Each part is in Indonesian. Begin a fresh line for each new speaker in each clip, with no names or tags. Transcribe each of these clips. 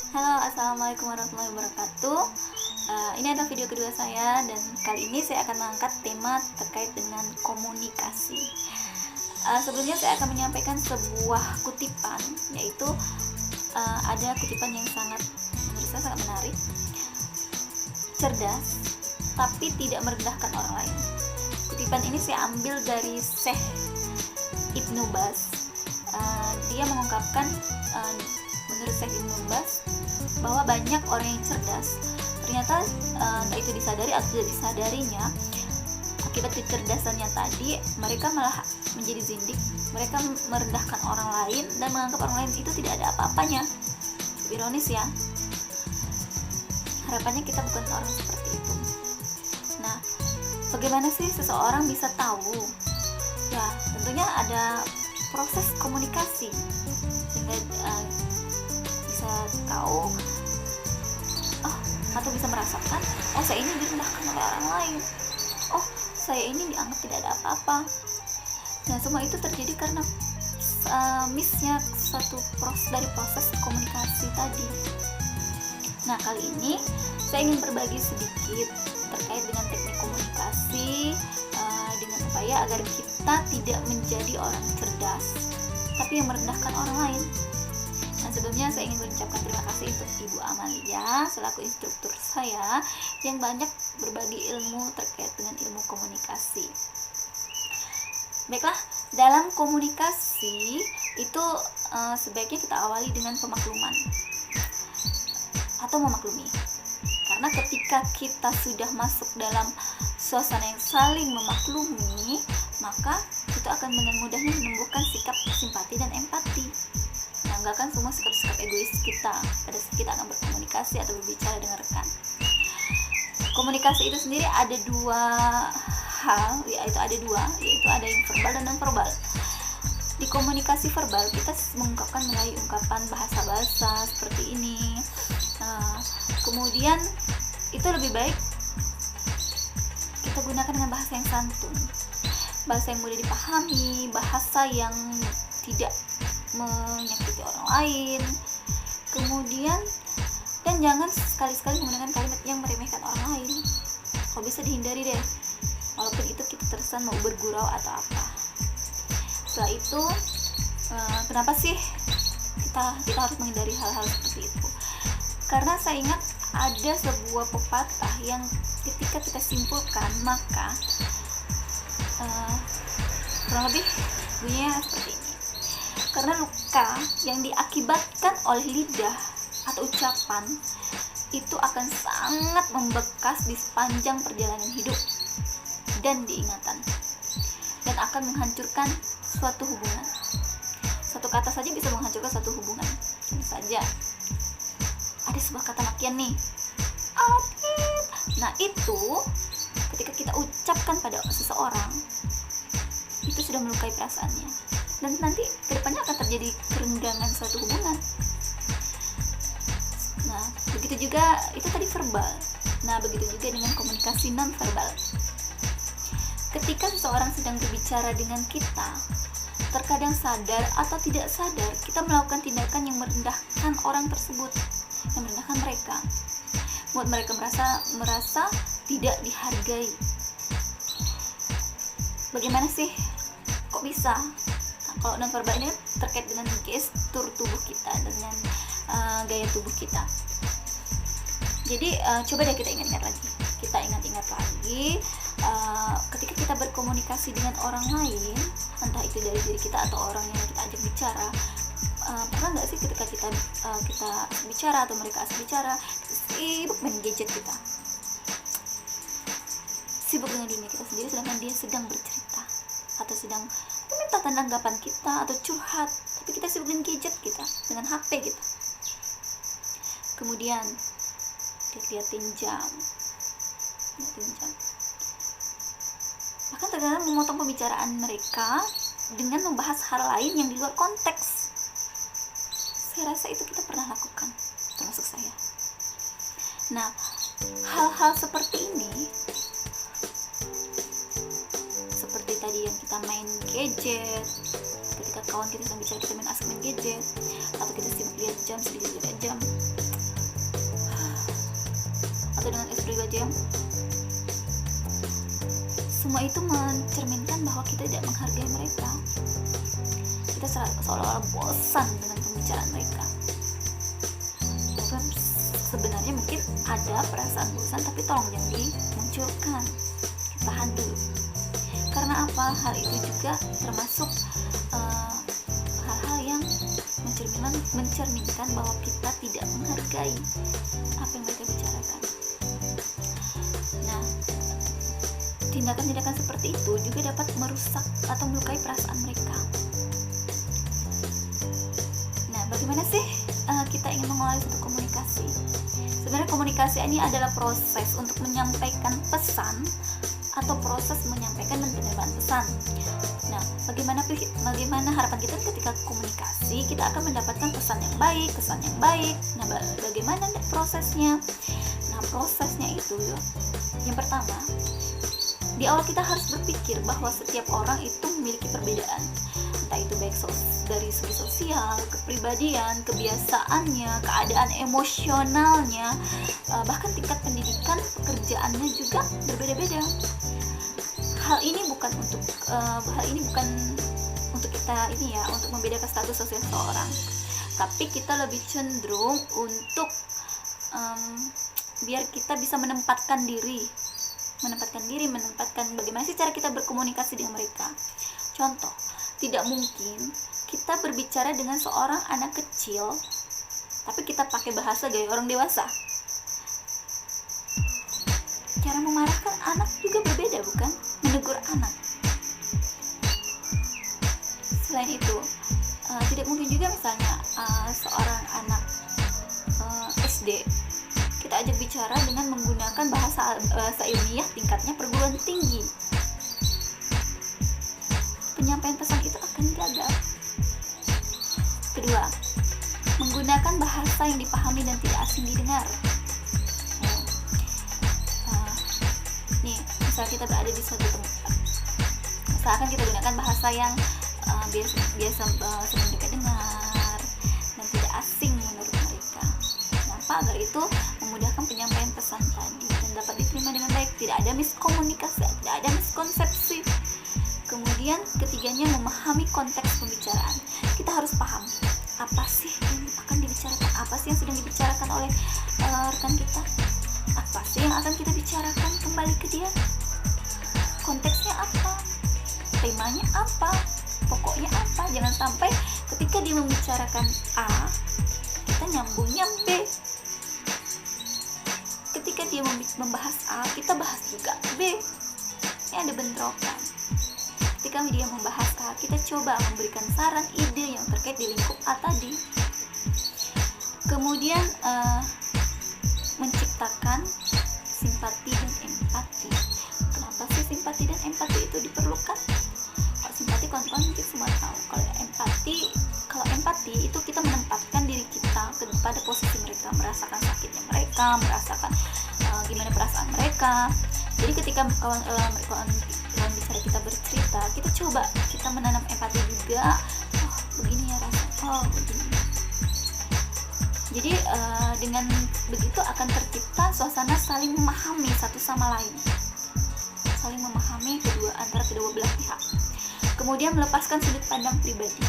Halo, assalamualaikum warahmatullahi wabarakatuh. Ini adalah video kedua saya dan kali ini saya akan mengangkat tema terkait dengan komunikasi. Sebelumnya saya akan menyampaikan sebuah kutipan, yaitu ada kutipan yang menurut saya sangat menarik. Cerdas, tapi tidak merendahkan orang lain. Kutipan ini saya ambil dari Syekh Ibnu Baz. Dia mengungkapkan, menurut Syekh Ibnu Baz, bahwa banyak orang yang cerdas ternyata entah itu disadari atau tidak disadarinya, akibat kecerdasannya tadi mereka malah menjadi zindik. Mereka merendahkan orang lain dan menganggap orang lain itu tidak ada apa-apanya. Ironis ya. Harapannya kita bukan orang seperti itu. Nah, bagaimana sih seseorang bisa tahu? Ya, tentunya ada proses komunikasi sehingga bisa tahu atau bisa merasakan, oh saya ini direndahkan oleh orang lain, oh saya ini dianggap tidak ada apa-apa. Nah, semua itu terjadi karena missnya dari proses komunikasi tadi. Nah, kali ini saya ingin berbagi sedikit terkait dengan teknik komunikasi, dengan upaya agar kita tidak menjadi orang cerdas tapi yang merendahkan orang lain. Nah, sebelumnya saya ingin mengucapkan terima kasih untuk Ibu Amalia selaku instruktur saya yang banyak berbagi ilmu terkait dengan ilmu komunikasi. Baiklah, dalam komunikasi itu sebaiknya kita awali dengan pemakluman atau memaklumi. Karena ketika kita sudah masuk dalam suasana yang saling memaklumi, maka itu akan dengan mudahnya menumbuhkan sikap simpati dan empati, menanggalkan semua sikap-sikap egois kita pada saat kita akan berkomunikasi atau berbicara dengan rekan. Komunikasi itu sendiri ada dua hal, yaitu ada yang verbal dan non-verbal. Di komunikasi verbal kita mengungkapkan melalui ungkapan bahasa-bahasa seperti ini. Kemudian itu lebih baik kita gunakan dengan bahasa yang santun, bahasa yang mudah dipahami, bahasa yang tidak menyakiti orang lain. Kemudian, dan jangan sekali-sekali menggunakan kalimat yang meremehkan orang lain. Kalau bisa dihindari deh, walaupun itu kita terkesan mau bergurau atau apa. Setelah itu, kenapa sih kita harus menghindari hal-hal seperti itu? Karena saya ingat ada sebuah pepatah yang ketika kita simpulkan, maka kurang lebih bunyinya seperti ini. Karena luka yang diakibatkan oleh lidah atau ucapan itu akan sangat membekas di sepanjang perjalanan hidup dan diingatan, dan akan menghancurkan suatu hubungan. Satu kata saja bisa menghancurkan suatu hubungan. Tentu saja ada sebuah kata makian nih, Adit. Nah, itu ketika kita ucapkan pada seseorang, itu sudah melukai perasaannya, dan nanti kedepannya akan terjadi kerenggangan suatu hubungan. Nah, begitu juga, itu tadi verbal. Nah, begitu juga dengan komunikasi non verbal. Ketika seseorang sedang berbicara dengan kita, terkadang sadar atau tidak sadar kita melakukan tindakan yang merendahkan orang tersebut, yang merendahkan mereka, buat mereka merasa tidak dihargai. Bagaimana sih? Kok bisa? Nah, kalau nonverbal ini terkait dengan gestur tubuh kita, dengan gaya tubuh kita. Jadi coba deh kita ingat-ingat lagi. Ketika kita berkomunikasi dengan orang lain, entah itu dari diri kita atau orang yang kita ajak bicara, pernah nggak sih ketika kita bicara atau mereka asik bicara, sibuk main gadget kita, sibuk dengan dunia kita sendiri, sedangkan dia sedang bercerita atau sedang meminta tanggapan kita atau curhat, tapi kita sibuk dengan gadget kita, dengan HP kita. Kemudian liatin jam, bahkan terkadang memotong pembicaraan mereka dengan membahas hal lain yang di luar konteks. Saya rasa itu kita pernah lakukan, termasuk saya. Nah, hal-hal seperti ini, seperti tadi yang kita main gadget, ketika kawan kita sedang bicara kita main asik main gadget, atau kita sibuk lihat jam, sedikit lihat jam, ya. Semua itu mencerminkan bahwa kita tidak menghargai mereka. Kita seolah-olah bosan dengan pembicaraan mereka. Sebenarnya mungkin ada perasaan bosan, tapi tolong jangan dimunculkan. Tahan dulu. Karena apa? Hal itu juga termasuk hal-hal yang mencerminkan bahwa kita tidak menghargai apa yang mereka bicarakan. Nah, tindakan-tindakan seperti itu juga dapat merusak atau melukai perasaan mereka. Nah, bagaimana sih kita ingin mengolah suatu komunikasi? Sebenarnya komunikasi ini adalah proses untuk menyampaikan pesan atau proses menyampaikan dan penerimaan pesan. Nah, bagaimana harapan kita ketika komunikasi kita akan mendapatkan pesan yang baik, kesan yang baik. Nah, bagaimana prosesnya? Nah, prosesnya itu yang pertama, di awal kita harus berpikir bahwa setiap orang itu memiliki perbedaan, entah itu baik dari segi sosial, kepribadian, kebiasaannya, keadaan emosionalnya, bahkan tingkat pendidikan, pekerjaannya juga berbeda-beda. Hal ini bukan untuk kita untuk membedakan status sosial seseorang, tapi kita lebih cenderung untuk biar kita bisa menempatkan bagaimana sih cara kita berkomunikasi dengan mereka. Contoh, tidak mungkin kita berbicara dengan seorang anak kecil tapi kita pakai bahasa gaya orang dewasa. Cara memarahkan anak juga berbeda, bukan? Menegur anak. Selain itu, tidak mungkin juga misalnya seorang anak SD kita ajak bicara dengan menggunakan bahasa ilmiah tingkatnya perguruan tinggi. Penyampaian pesan itu akan gagal. Kedua, menggunakan bahasa yang dipahami dan tidak asing didengar. Misal kita berada di suatu tempat, misalkan kita gunakan bahasa yang biasa mereka dengar dan tidak asing menurut mereka. Kenapa? Agar itu memudahkan penyampaian pesan tadi dan dapat diterima dengan baik, tidak ada miskomunikasi, tidak ada miskonsepsi. Kemudian ketiganya, memahami konteks pembicaraan. Kita harus paham apa sih yang akan dibicarakan, apa sih yang sedang dibicarakan oleh rekan kita, apa sih yang akan kita bicarakan kembali ke dia, konteksnya apa, temanya apa, pokoknya apa. Jangan sampai ketika dia membicarakan A kita nyambungnya B, ketika dia membahas A kita bahas juga B, ini ada bentrokan. Ketika dia membahas A, kita coba memberikan saran, ide yang terkait di lingkup A tadi. Kemudian menciptakan simpati dan empati. Kenapa sih simpati dan empati itu diperlukan? Kalau simpati kawan-kawan mungkin semua tahu. Kalau empati itu kita menempatkan diri kita pada posisi mereka, merasakan sakitnya mereka, merasakan gimana perasaan mereka. Jadi ketika kawan bicara kita bercerita, kita coba kita menanam empati juga. Oh begini ya rasanya, oh begini. Jadi dengan begitu akan tercipta suasana saling memahami satu sama lain, saling memahami antara kedua belah pihak. Kemudian melepaskan sudut pandang pribadi.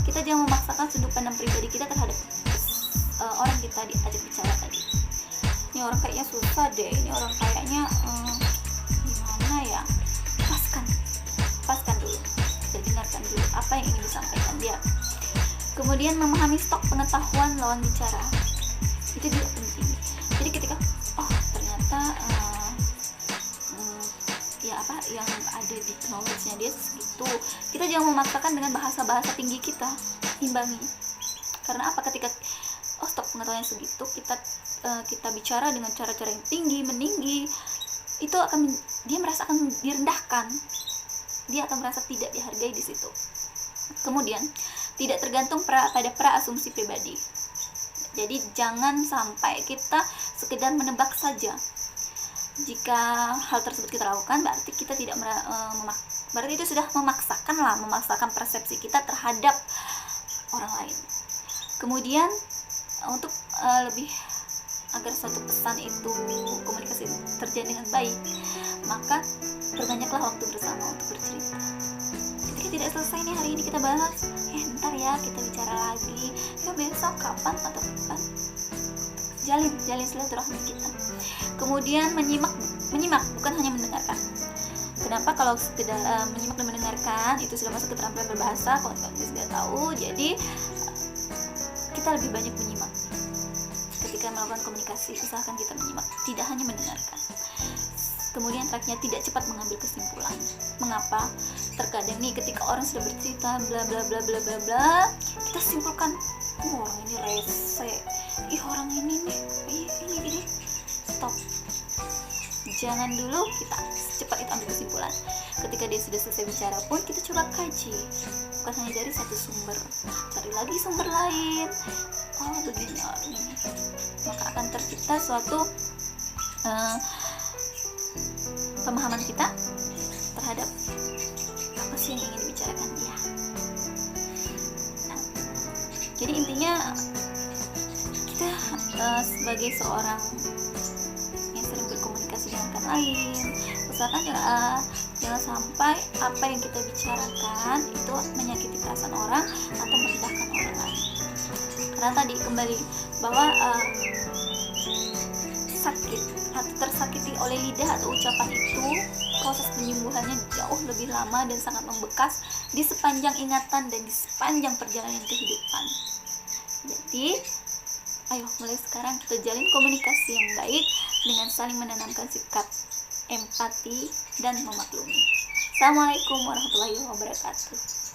Kita jangan memaksakan sudut pandang pribadi kita terhadap orang kita diajak bicara tadi. Ini orang kayaknya susah deh, ini orang kayaknya gimana ya. Lepaskan dulu, dengarkan dulu apa yang ingin disampaikan dia. Kemudian memahami stok pengetahuan lawan bicara, itu juga penting. Jadi ketika ternyata yang ada di knowledge-nya dia segitu, kita jangan memaksakan dengan bahasa-bahasa tinggi kita, imbangi. Karena apa? Ketika stok pengetahuannya segitu, kita bicara dengan cara-cara yang meninggi, itu dia merasa akan direndahkan. Dia akan merasa tidak dihargai di situ. Kemudian tidak tergantung pada asumsi pribadi. Jadi jangan sampai kita sekedar menebak saja. Jika hal tersebut kita lakukan, berarti kita tidak berarti itu sudah memaksakan persepsi kita terhadap orang lain. Kemudian untuk lebih agar suatu pesan itu, komunikasi terjalin dengan baik, maka perbanyaklah waktu bersama untuk bercerita. Ketika tidak selesai nih hari ini kita bahas, ntar ya kita bicara lagi, ya besok kapan atau kapan, jalin silaturahmi kita. Kemudian menyimak bukan hanya mendengarkan. Kenapa? Kalau sekedar menyimak dan mendengarkan itu sudah masuk keterampilan berbahasa, kalau kita sudah tahu. Jadi kita lebih banyak menyimak. Ketika melakukan komunikasi, usahakan kita menyimak, tidak hanya mendengarkan. Kemudian terakhirnya, tidak cepat mengambil kesimpulan. Mengapa? Terkadang nih ketika orang sudah bercerita bla bla bla bla bla bla, kita simpulkan, orang ini rese, orang ini nih, ini. Stop. Jangan dulu kita cepat itu ambil kesimpulan. Ketika dia sudah selesai bicara pun, kita coba kaji, bukan hanya dari satu sumber, cari lagi sumber lain. Begini, maka akan tercipta suatu pemahaman kita terhadap apa sih yang ingin dibicarakan dia. Nah, jadi intinya kita sebagai seorang yang sering berkomunikasi dengan orang lain, usahakan jangan sampai apa yang kita bicarakan itu menyakiti perasaan orang atau merendahkan orang lain. Karena tadi kembali bahwa sakit atau tersakiti oleh lidah atau ucapan itu, proses penyembuhannya jauh lebih lama dan sangat membekas di sepanjang ingatan dan di sepanjang perjalanan kehidupan. Jadi ayo mulai sekarang kita jalin komunikasi yang baik dengan saling menanamkan sikap empati dan memaklumi. Assalamualaikum warahmatullahi wabarakatuh.